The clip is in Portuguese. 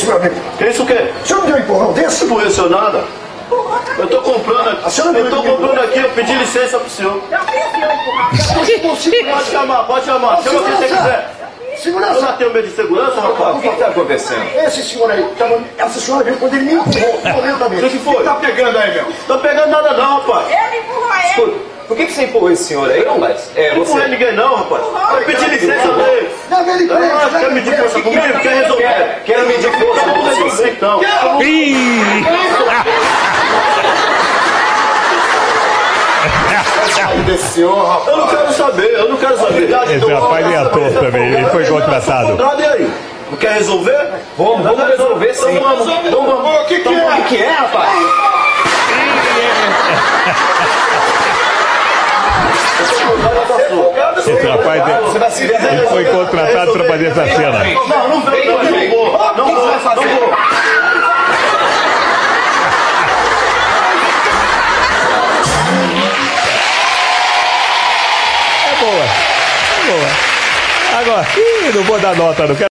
isso, meu amigo? Que isso o quê? O senhor me deu um empurrão desse? Não conheceu nada? Eu tô comprando aqui, eu pedi licença pro senhor. Pode chamar. Chama quem você quiser. Segurança. Eu não tenho medo de segurança, rapaz. O que está acontecendo? Esse senhor aí, essa senhora veio quando ele me empurrou violentamente. O que foi? Tá pegando aí, meu? Tô pegando nada não, rapaz. Ele empurrou ele. Escuta, por que você empurrou esse senhor aí, rapaz? Não empurrei ninguém não, rapaz. Eu pedi licença pra ele. Leva ele preso. Quer medir força comigo? Quer resolver? Quero medir força com você. Então. Desse senhor, rapaz. Eu não quero saber. Esse rapaz é ator também, ele foi contratado. E aí? Não quer resolver? Vamos resolver sim. Vamos. O que é? O que é, rapaz? Esse rapaz Você vai se ver. ele foi contratado para fazer essa cena. Não vou. Boa. Agora, não vou dar nota, não quero.